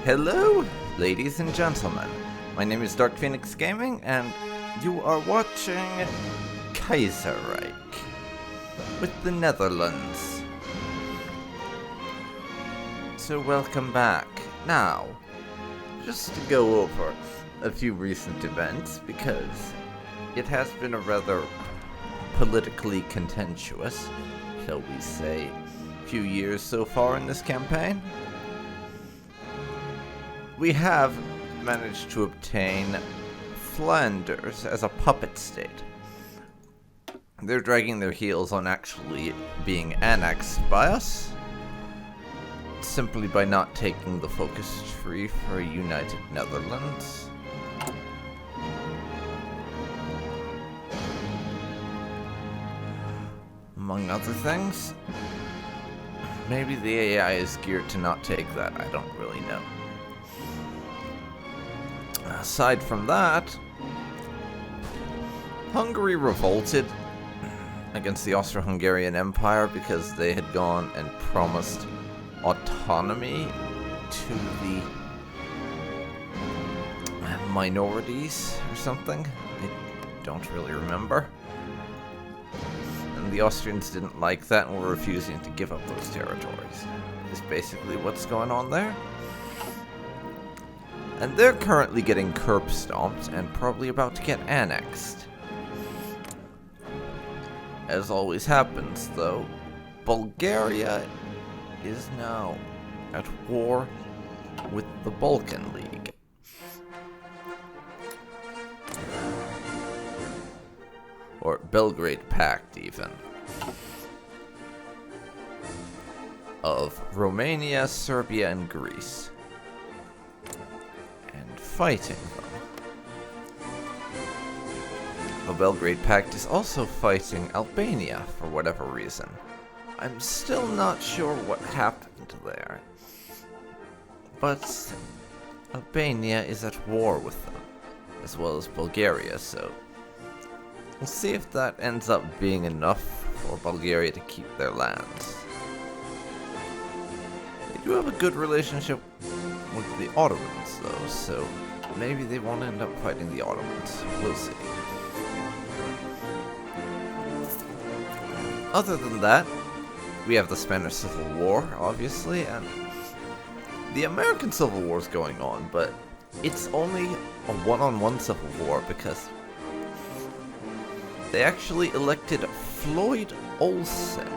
Hello, ladies and gentlemen. My name is Dark Phoenix Gaming, and you are watching Kaiserreich with the Netherlands. So welcome back. Now, just to go over a few recent events, because it has been a rather politically contentious, shall we say, few years so far in this campaign. We have managed to obtain Flanders as a puppet state. They're dragging their heels on actually being annexed by us, simply by not taking the focus tree for a united Netherlands. Among other things, maybe the AI is geared to not take that, I don't really know. Aside from that, Hungary revolted against the Austro-Hungarian Empire because they had gone and promised autonomy to the minorities or something. I don't really remember. And the Austrians didn't like that and were refusing to give up those territories. Is basically what's going on there. And they're currently getting curb stomped and probably about to get annexed. As always happens, though, Bulgaria is now at war with the Balkan League. Or Belgrade Pact, even. Of Romania, Serbia, and Greece. Fighting them. The Belgrade Pact is also fighting Albania for whatever reason. I'm still not sure what happened there. But Albania is at war with them, as well as Bulgaria, so we'll see if that ends up being enough for Bulgaria to keep their lands. They do have a good relationship with the Ottomans, though, so maybe they won't end up fighting the Ottomans. We'll see. Other than that, we have the Spanish Civil War, obviously, and the American Civil War is going on, but it's only a one-on-one civil war because they actually elected Floyd Olson.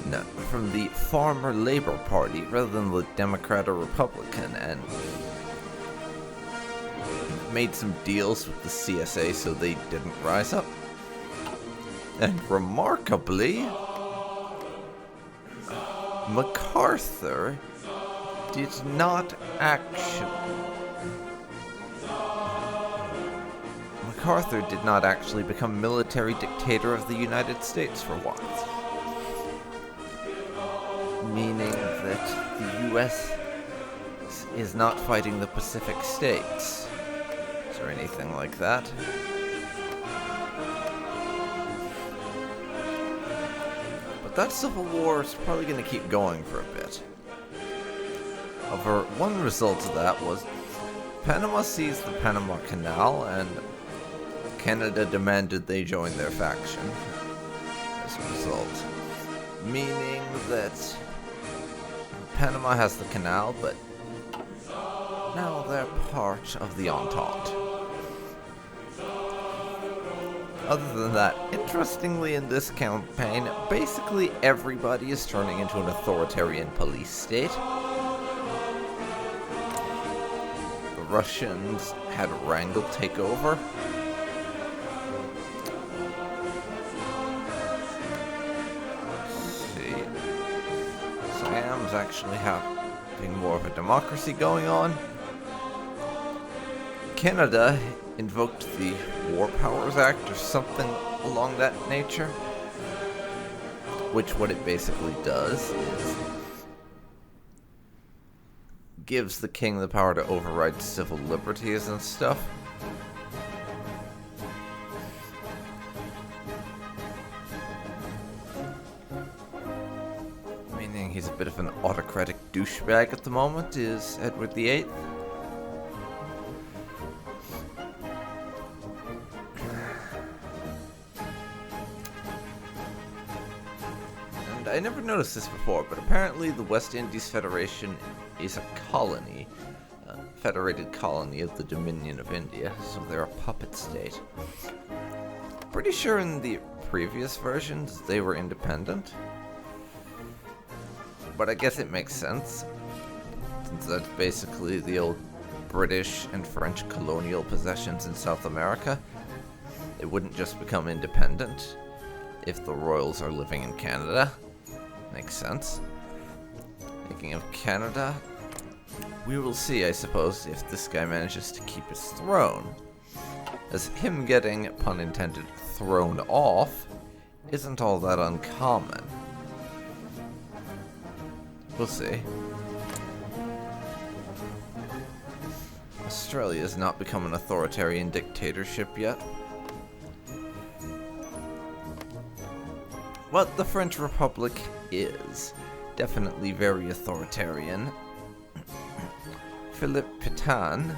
No, from the Farmer Labor Party rather than the Democrat or Republican, and made some deals with the CSA so they didn't rise up. And remarkably, MacArthur did not actually become military dictator of the United States for once. Meaning that the US is not fighting the Pacific States, or anything like that. But that civil war is probably going to keep going for a bit. However, one result of that was Panama seized the Panama Canal, and Canada demanded they join their faction as a result. Meaning that Panama has the canal, but now they're part of the Entente. Other than that, interestingly in this campaign, basically everybody is turning into an authoritarian police state. The Russians had Wrangel take over. Sam's actually having more of a democracy going on. Canada invoked the War Powers Act or something along that nature, which what it basically does is gives the king the power to override civil liberties and stuff. meaning he's a bit of an autocratic douchebag at the moment, is Edward VIII. And I never noticed this before, but apparently the West Indies Federation is a colony, a federated colony of the Dominion of India, so they're a puppet state. Pretty sure in the previous versions they were independent, but I guess it makes sense, since that's basically the old British and French colonial possessions in South America. It wouldn't just become independent if the royals are living in Canada. Makes sense. Speaking of Canada, we will see, I suppose, if this guy manages to keep his throne, as him getting, pun intended, thrown off isn't all that uncommon. We'll see. Australia has not become an authoritarian dictatorship yet. But the French Republic is definitely very authoritarian. Philippe Pétain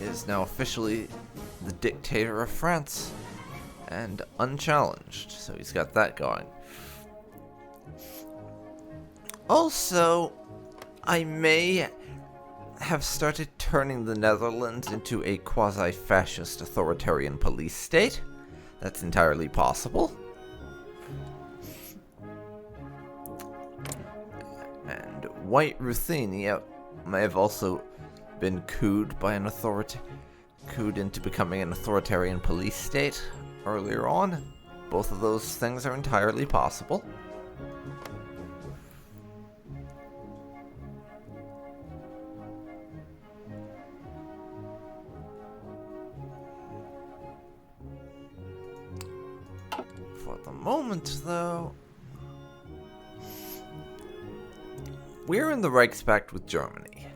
is now officially the dictator of France, and unchallenged, so he's got that going. Also, I may have started turning the Netherlands into a quasi-fascist authoritarian police state. That's entirely possible. And White Ruthenia may have also been cooed by an cooed into becoming an authoritarian police state earlier on. Both of those things are entirely possible. For the moment, though, we're in the Reichspakt with Germany.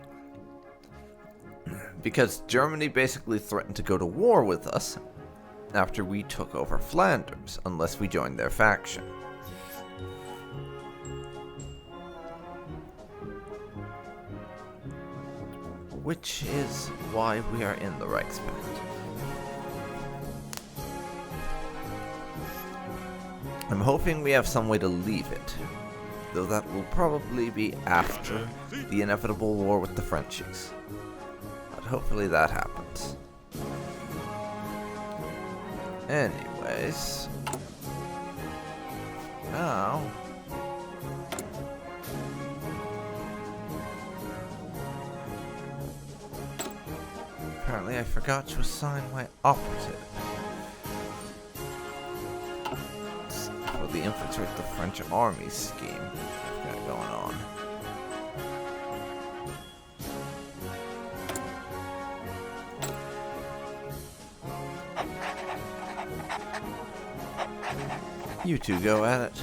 Because Germany basically threatened to go to war with us after we took over Flanders, unless we joined their faction. Which is why we are in the Reichspakt. I'm hoping we have some way to leave it, though that will probably be after the inevitable war with the Frenchies. But hopefully that happens. Anyways, now apparently I forgot to assign my operative for the infiltrate the French army scheme I've got going on. You two go at it.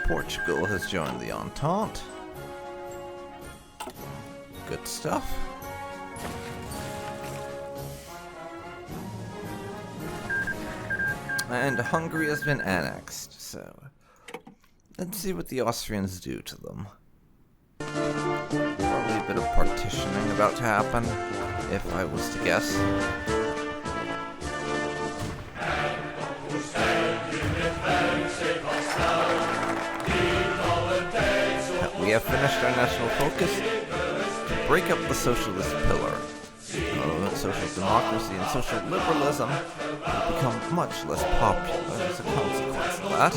Portugal has joined the Entente. Good stuff. And Hungary has been annexed, so let's see what the Austrians do to them. Probably a bit of partitioning about to happen, if I was to guess. We have finished our national focus to break up the socialist pillar. Social democracy and social liberalism will become much less popular as a consequence of that.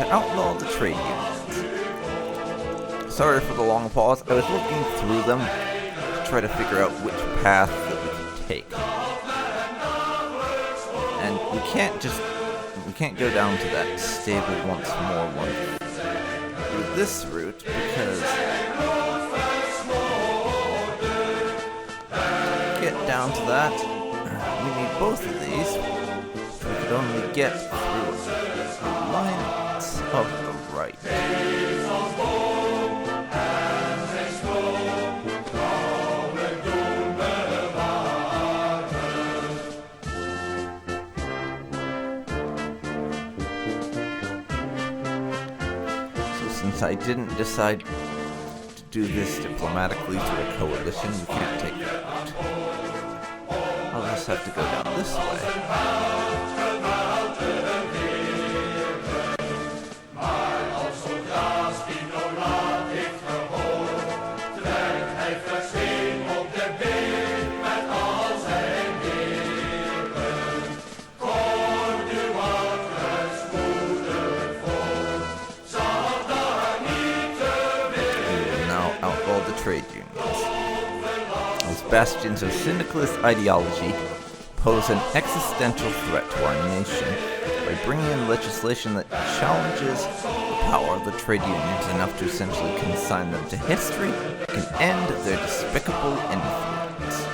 to outlaw the trade unions. Sorry for the long pause. I was looking through them to try to figure out which path that we could take. And we can't go down to that stable once more one through this route because to get down to that, we need both of these. We could only get through the lines of the right. Since I didn't decide to do this diplomatically through a coalition, we can't take that route. I'll just have to go down this way. Trade unions. As bastions of syndicalist ideology pose an existential threat to our nation by bringing in legislation that challenges the power of the trade unions enough to essentially consign them to history can end their despicable influence.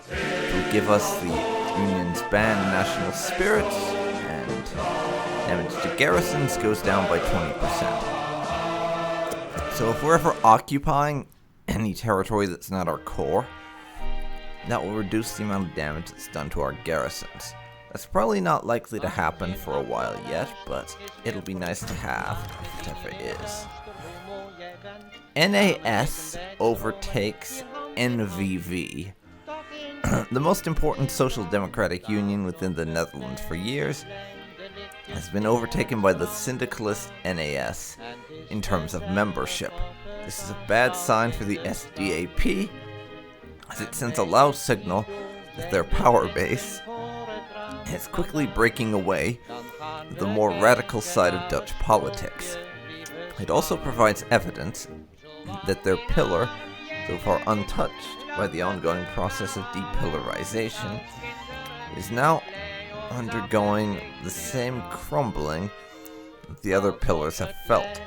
It will give us the union's banned national spirit, and damage to garrisons goes down by 20%. So if we're ever occupying any territory that's not our core, that will reduce the amount of damage that's done to our garrisons. That's probably not likely to happen for a while yet, but it'll be nice to have if it ever is. NAS overtakes NVV. The most important social democratic union within the Netherlands for years has been overtaken by the Syndicalist NAS in terms of membership. This is a bad sign for the SDAP, as it sends a loud signal that their power base is quickly breaking away with the more radical side of Dutch politics. It also provides evidence that their pillar, so far untouched by the ongoing process of depillarization, is now undergoing the same crumbling that the other pillars have felt.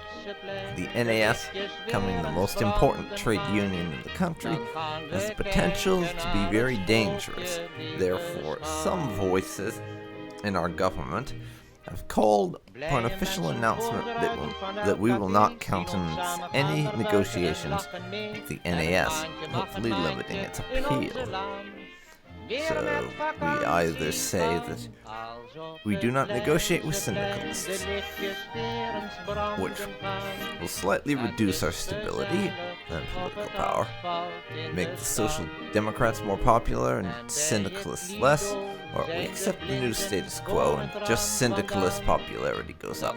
The NAS, becoming the most important trade union in the country, has the potential to be very dangerous. Therefore, some voices in our government have called for an official announcement that we will not countenance any negotiations with the NAS, hopefully limiting its appeal. So, we either say that we do not negotiate with syndicalists, which will slightly reduce our stability and political power, make the Social Democrats more popular and syndicalists less, or we accept the new status quo and just syndicalist popularity goes up.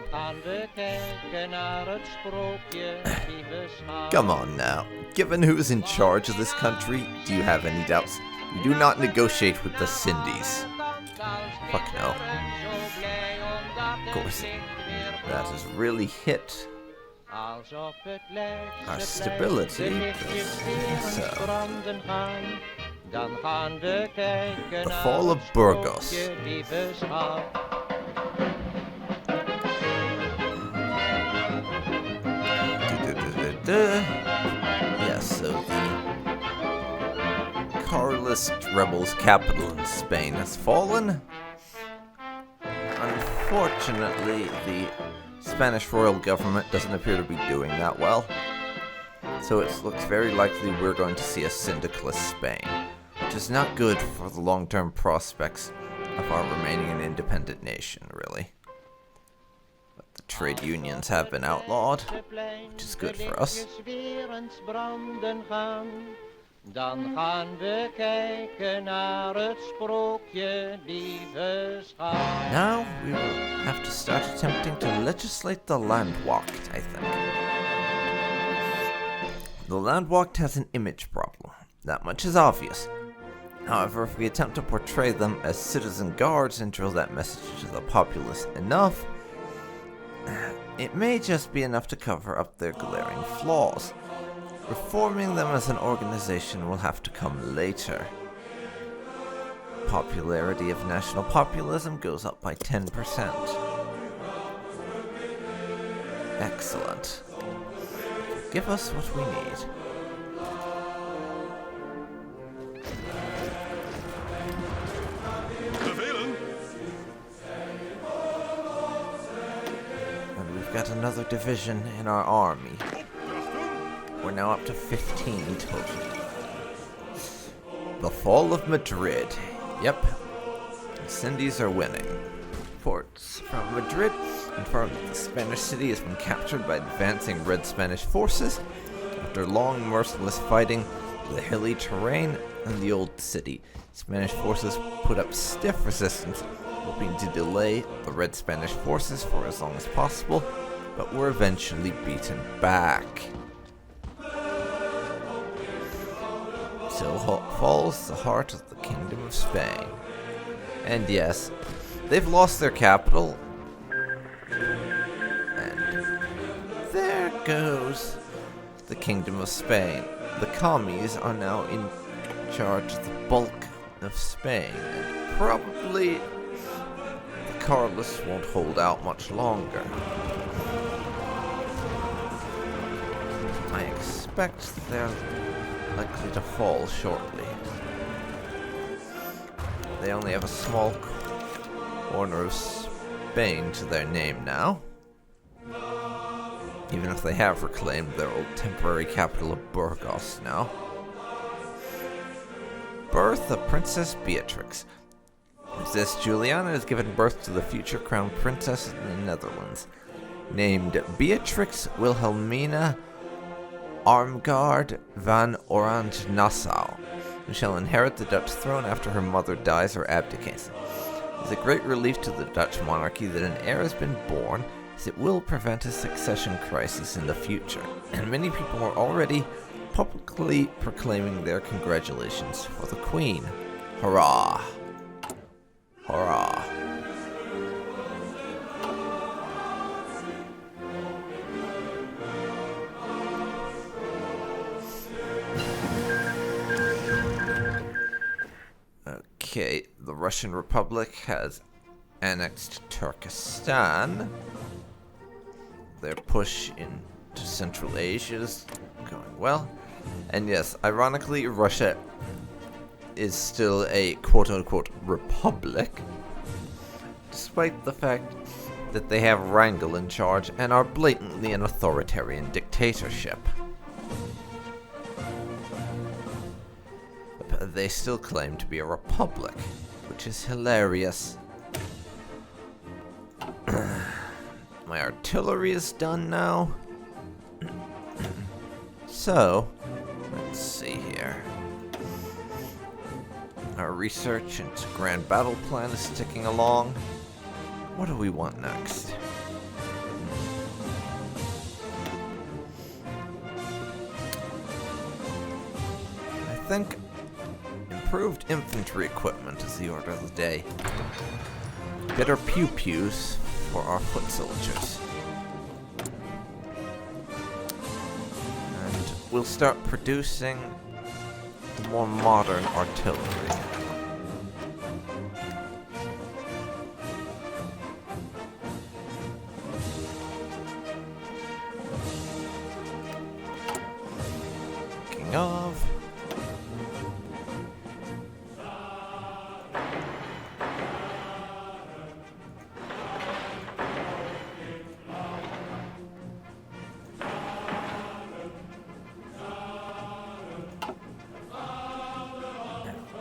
Come on now, given who's in charge of this country, do you have any doubts? We do not negotiate with the Syndies. Fuck no. Of course, that has really hit our stability. So, the fall of Burgos. Yes, so the Carlist rebels' capital in Spain has fallen. Unfortunately, the Spanish royal government doesn't appear to be doing that well. So it looks very likely we're going to see a syndicalist Spain, which is not good for the long-term prospects of our remaining an independent nation, really. But the trade unions have been outlawed, which is good for us. Dan gaan we kijken naar het sprookje, lieve schat. Now we will have to start attempting to legislate the Landwacht, I think. The Landwacht has an image problem. That much is obvious. However, if we attempt to portray them as citizen guards and drill that message to the populace enough, it may just be enough to cover up their glaring flaws. Reforming them as an organization will have to come later. Popularity of national populism goes up by 10%. Excellent. Give us what we need. And we've got another division in our army. We're now up to 15 total. The fall of Madrid. Yep. Incendies are winning. Reports from Madrid confirm that the Spanish city has been captured by advancing Red Spanish forces after long merciless fighting in the hilly terrain and the old city. Spanish forces put up stiff resistance, hoping to delay the Red Spanish forces for as long as possible, but were eventually beaten back. So falls the heart of the Kingdom of Spain. And yes, they've lost their capital. And there goes the Kingdom of Spain. The commies are now in charge of the bulk of Spain. And probably the Carlists won't hold out much longer. I expect they're likely to fall shortly. They only have a small corner of Spain to their name now, even if they have reclaimed their old temporary capital of Burgos now. Birth of Princess Beatrix. Princess Juliana has given birth to the future crown princess of the Netherlands, named Beatrix Wilhelmina Armgard van Orange-Nassau, who shall inherit the Dutch throne after her mother dies or abdicates. It is a great relief to the Dutch monarchy that an heir has been born, as it will prevent a succession crisis in the future, and many people are already publicly proclaiming their congratulations for the Queen. Hurrah! Hurrah! Okay, the Russian Republic has annexed Turkestan. Their push into Central Asia is going well. And yes, ironically, Russia is still a quote-unquote republic, despite the fact that they have Wrangel in charge and are blatantly an authoritarian dictatorship. They still claim to be a republic, which is hilarious. My artillery is done now. So, let's see here. Our research into Grand Battle Plan is ticking along. What do we want next? I think improved infantry equipment is the order of the day. Better pew-pews for our foot soldiers. And we'll start producing the more modern artillery. Speaking of,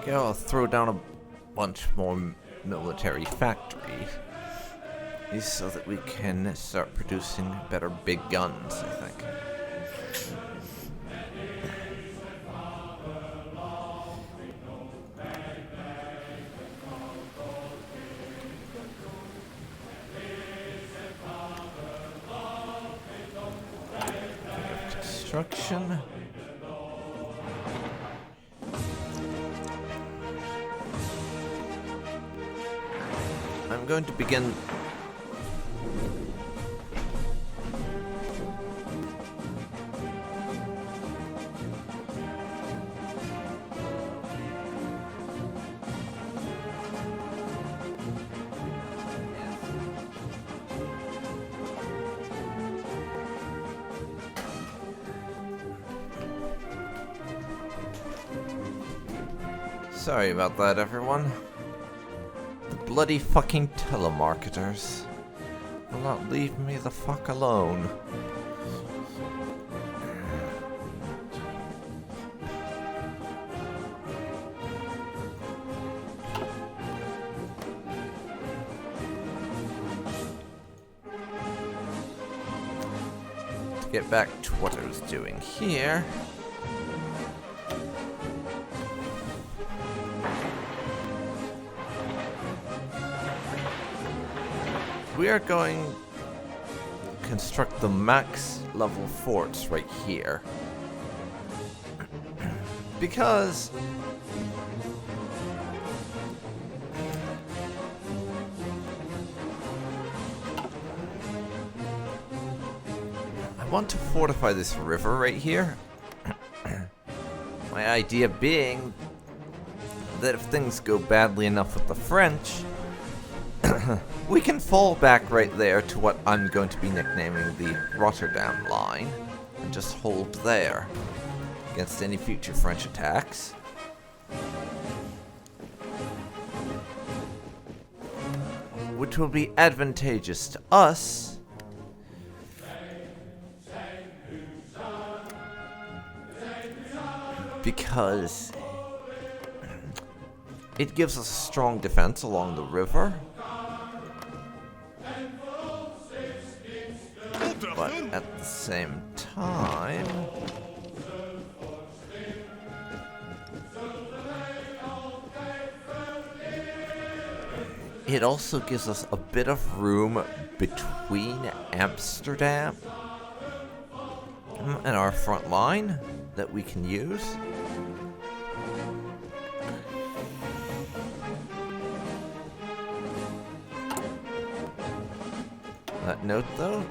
I'll throw down a bunch more military factories so that we can start producing better big guns, I think. Construction. I'm going to begin Sorry about that, everyone. The bloody fucking telemarketers will not leave me the fuck alone. To get back to what I was doing here. We are going to construct the max level forts right here. Because I want to fortify this river right here. My idea being that if things go badly enough with the French, we can fall back right there to what I'm going to be nicknaming the Rotterdam Line, and just hold there against any future French attacks. Which will be advantageous to us, because it gives us a strong defense along the river. But at the same time, it also gives us a bit of room between Amsterdam and our front line that we can use. That note, though,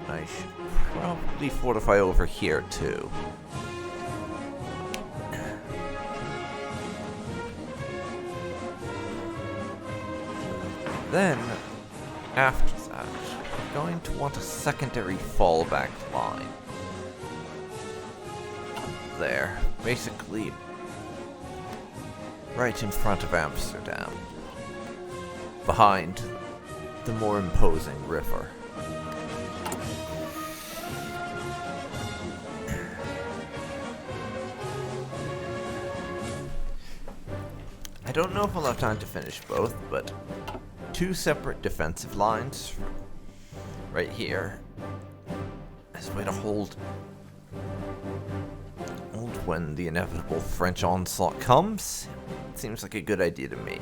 I should probably fortify over here, too. Then, after that, we're going to want a secondary fallback line. There. Basically, right in front of Amsterdam. Behind the more imposing river. I don't know if I'll have time to finish both, but 2 separate defensive lines right here as a way to hold when the inevitable French onslaught comes. It seems like a good idea to me.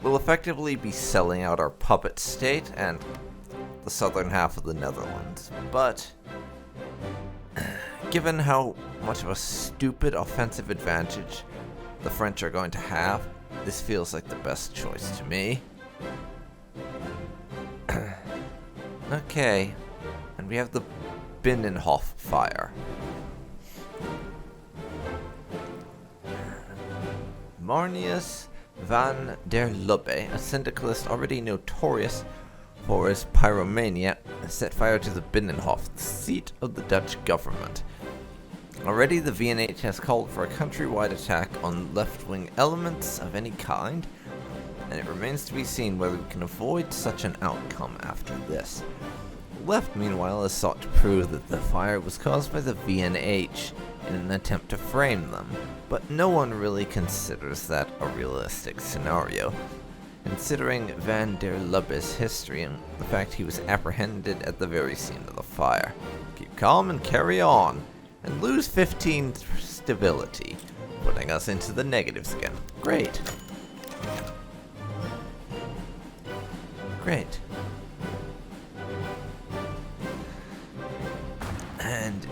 We'll effectively be selling out our puppet state and the southern half of the Netherlands, but given how much of a stupid offensive advantage the French are going to have, this feels like the best choice to me. Okay, and we have the Binnenhof fire. Marnius van der Lubbe, a syndicalist already notorious for his pyromania, set fire to the Binnenhof, the seat of the Dutch government. Already the VNH has called for a countrywide attack on left-wing elements of any kind, and it remains to be seen whether we can avoid such an outcome after this. The left, meanwhile, has sought to prove that the fire was caused by the VNH in an attempt to frame them, but no one really considers that a realistic scenario, considering Van der Lubbe's history and the fact he was apprehended at the very scene of the fire. Keep calm and carry on, and lose 15 stability, putting us into the negatives again. Great. Great. And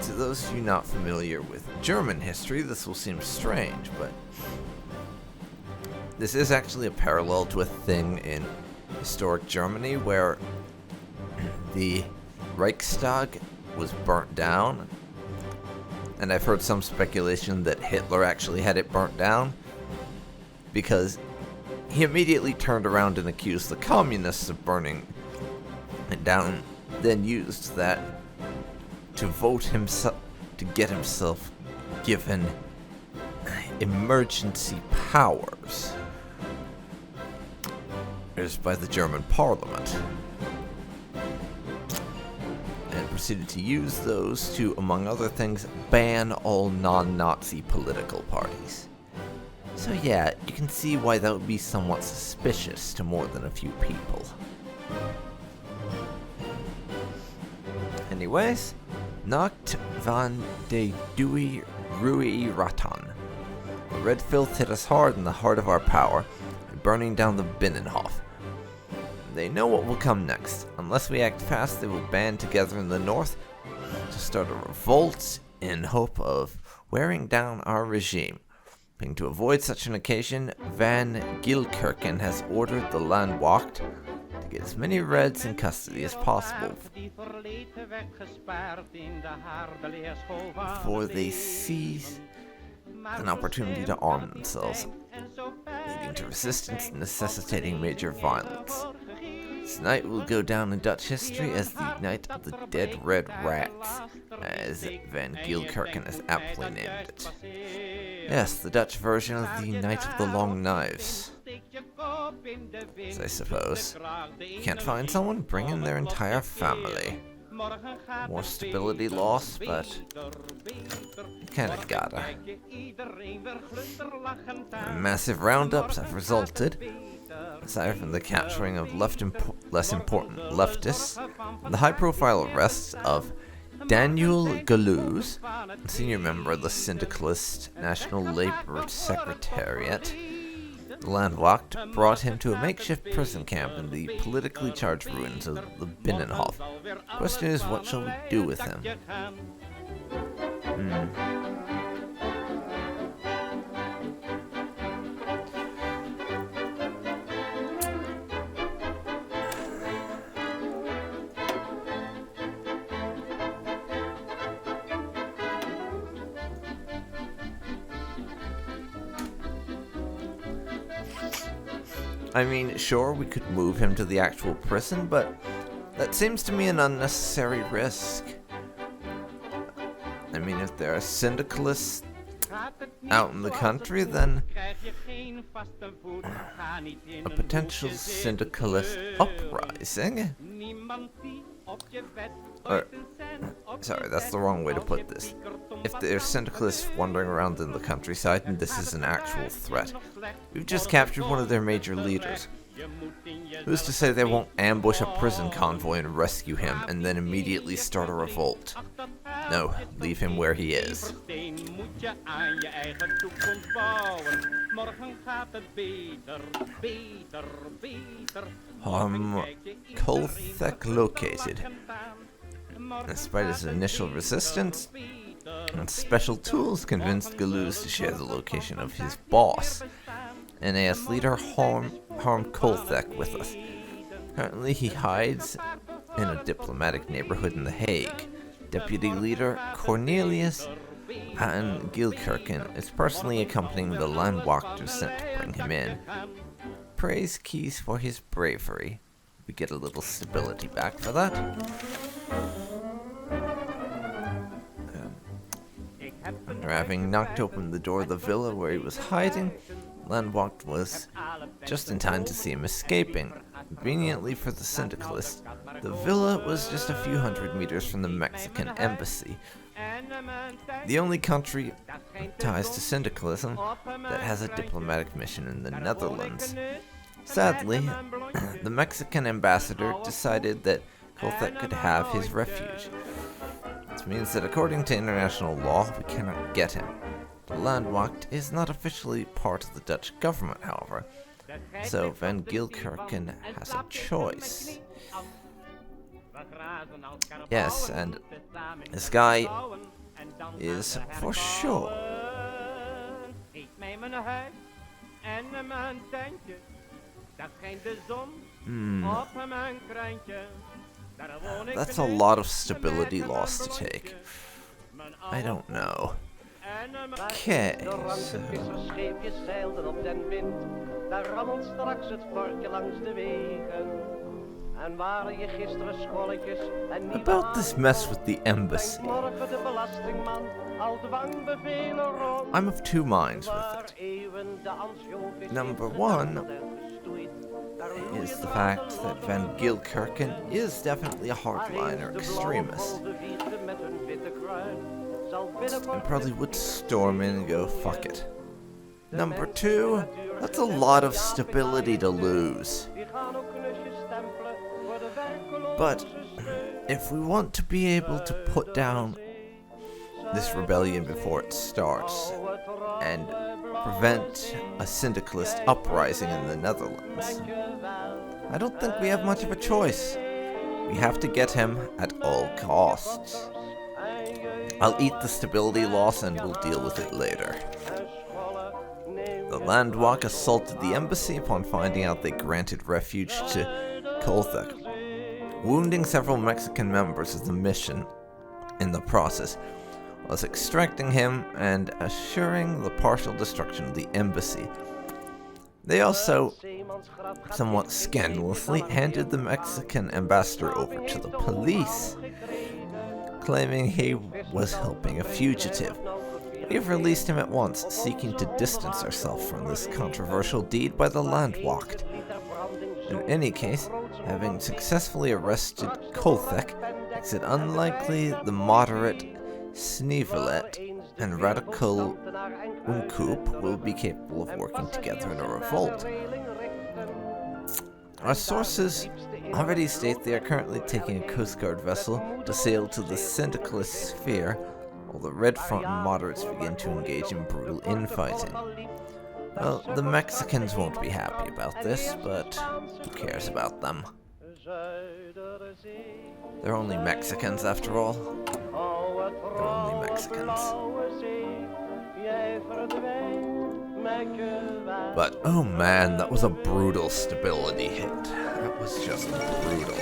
to those of you not familiar with German history, this will seem strange, but this is actually a parallel to a thing in historic Germany where the Reichstag was burnt down, and I've heard some speculation that Hitler actually had it burnt down because he immediately turned around and accused the communists of burning it down, then used that to vote himself, to get himself given emergency powers is by the German Parliament, and proceeded to use those to, among other things, ban all non-Nazi political parties. So yeah, you can see why that would be somewhat suspicious to more than a few people. Anyways, Nacht van de Dui Rui Ratan. The red filth hit us hard in the heart of our power, burning down the Binnenhof. They know what will come next. Unless we act fast, they will band together in the north to start a revolt in hope of wearing down our regime. Hoping to avoid such an occasion, Van Gilkerken has ordered the Landwacht to get as many Reds in custody as possible before they seize an opportunity to arm themselves, leading to resistance necessitating major violence. This night will go down in Dutch history as the Night of the Dead Red Rats, as Van Gilkerken has aptly named it. Yes, the Dutch version of the Night of the Long Knives, as I suppose. You can't find someone, bring in their entire family. More stability loss, but you kinda gotta. Massive roundups have resulted, aside from the capturing of less important leftists, and the high-profile arrests of Daniel Galouz, a senior member of the Syndicalist National Labour Secretariat. The Landwacht brought him to a makeshift prison camp in the politically charged ruins of the Binnenhof. Question is, what shall we do with him? I mean, sure, we could move him to the actual prison, but that seems to me an unnecessary risk. I mean, if there are syndicalists out in the country, then a potential syndicalist uprising? Sorry, that's the wrong way to put this. If there's syndicalists wandering around in the countryside and this is an actual threat, we've just captured one of their major leaders. Who's to say they won't ambush a prison convoy and rescue him and then immediately start a revolt? No, leave him where he is. Kolthek located. Despite his initial resistance, special tools convinced Galouz to share the location of his boss, NAS leader Harm Kolthek, with us. Currently he hides in a diplomatic neighborhood in The Hague. Deputy leader Cornelius Van Gilkerken is personally accompanying the Landwachters sent to bring him in. Praise Keys for his bravery. We get a little stability back for that. After having knocked open the door of the villa where he was hiding, Landwacht was just in time to see him escaping. Conveniently for the Syndicalist, the villa was just a few hundred meters from the Mexican embassy, the only country with ties to syndicalism that has a diplomatic mission in the Netherlands. Sadly, the Mexican ambassador decided that Kolthek could have his refuge. This means that according to international law, we cannot get him. The Landwacht is not officially part of the Dutch government, however, so Van Gilkerken has a choice. Yes, and this guy is for sure. That's a lot of stability loss to take. I don't know. Okay, so... scheepjes zeilden op den wind. Daar rammelt straks het vorkje langs de wegen. About this mess with the embassy. I'm of two minds with it. Number one is the fact that Van Gilkerken is definitely a hardliner extremist. And probably would storm in and go, fuck it. Number two, that's a lot of stability to lose. But if we want to be able to put down this rebellion before it starts and prevent a syndicalist uprising in the Netherlands, I don't think we have much of a choice. We have to get him at all costs. I'll eat the stability loss and we'll deal with it later. The Landwalk assaulted the embassy upon finding out they granted refuge to Kolthek, wounding several Mexican members of the mission in the process, whilst extracting him and assuring the partial destruction of the embassy. They also, somewhat scandalously, handed the Mexican ambassador over to the police, claiming he was helping a fugitive. We have released him at once, seeking to distance ourselves from this controversial deed by the Landwacht. In any case, having successfully arrested Kolthek makes it unlikely the moderate Snevelet and radical Umkoop will be capable of working together in a revolt. Our sources already state they are currently taking a Coast Guard vessel to sail to the Syndicalist sphere, while the Red Front and moderates begin to engage in brutal infighting. Well, the Mexicans won't be happy about this, but who cares about them? They're only Mexicans after all. They're only Mexicans. But oh man, that was a brutal stability hit. That was just brutal.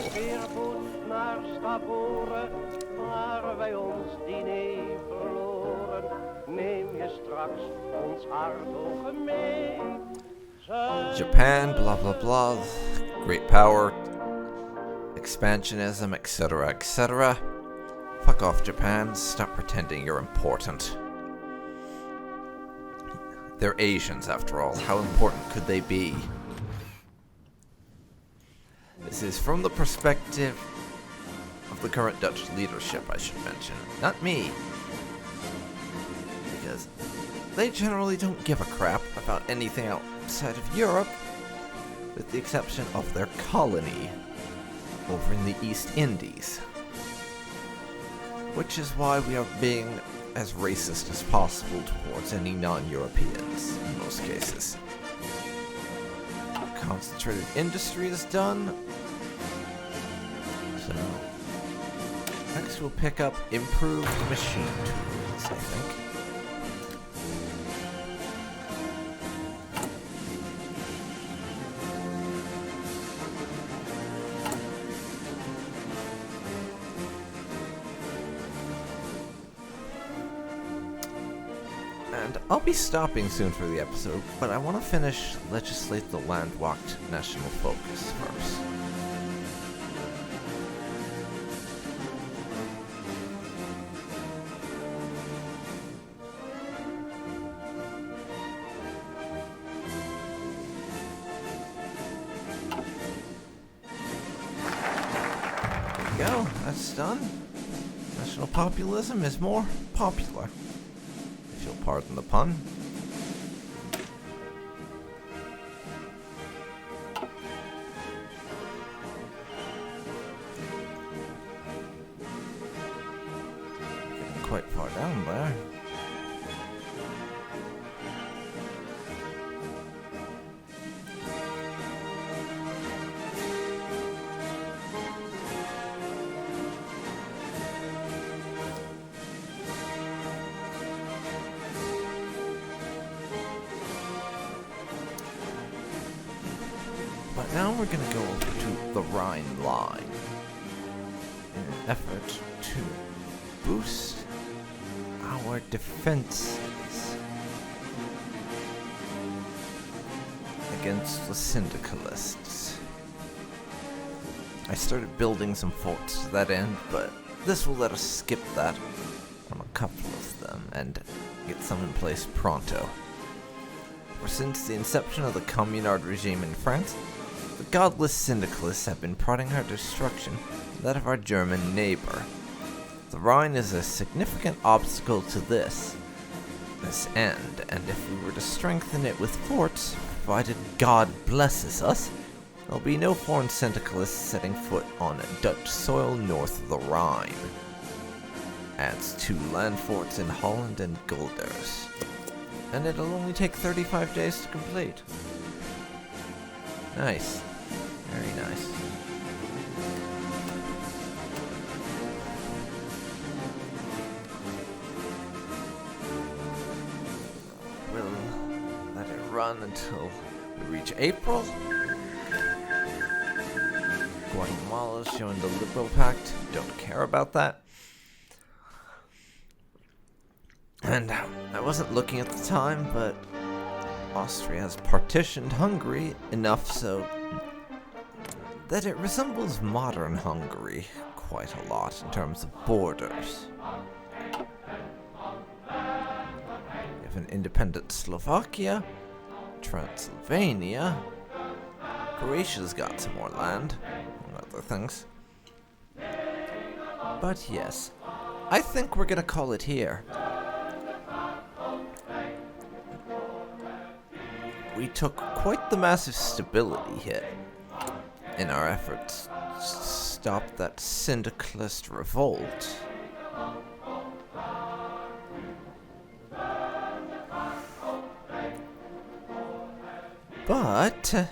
Japan, blah blah blah, great power, expansionism, etc., etc. Fuck off, Japan. Stop pretending you're important. They're Asians, after all. How important could they be? This is from the perspective of the current Dutch leadership, I should mention. Not me. Because they generally don't give a crap about anything outside of Europe, with the exception of their colony over in the East Indies. Which is why we are being as racist as possible towards any non-Europeans, in most cases. Concentrated industry is done. So, next we'll pick up improved machine tools, I think. And I'll be stopping soon for the episode, but I want to finish Legislate the Landwacht National Focus first. There we go, that's done. National populism is more popular. If you'll pardon the pun. Getting quite far down there. But now we're going to go over to the Rhine line in an effort to boost our defenses against the Syndicalists. I I started building some forts to that end, but this will let us skip that on a couple of them and get some in place pronto. For since the inception of the Communard regime in France, the godless Syndicalists have been plotting our destruction and that of our German neighbor. The Rhine is a significant obstacle to this end, and if we were to strengthen it with forts, provided God blesses us, there'll be no foreign Syndicalists setting foot on Dutch soil north of the Rhine. Adds 2 land forts in Holland and Guelders. And it'll only take 35 days to complete. Nice. Very nice. We'll let it run until we reach April. Guatemala's showing the Liberal Pact. Don't care about that. And I wasn't looking at the time, but Austria has partitioned Hungary enough so that it resembles modern Hungary quite a lot in terms of borders. We have an independent Slovakia, Transylvania. Croatia's got some more land, among other things. But yes, I think we're gonna call it here. We took quite the massive stability hit in our efforts to stop that Syndicalist revolt. But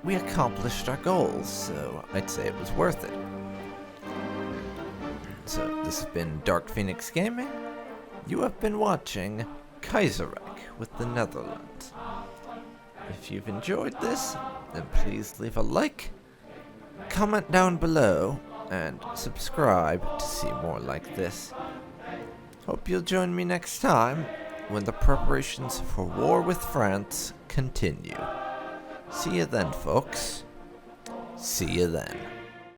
we accomplished our goals, so I'd say it was worth it. So this has been Dark Phoenix Gaming. You have been watching Kaiserreich with the Netherlands. If you've enjoyed this, then please leave a like, comment down below, and subscribe to see more like this. Hope you'll join me next time when the preparations for war with France continue. See you then, folks. See you then.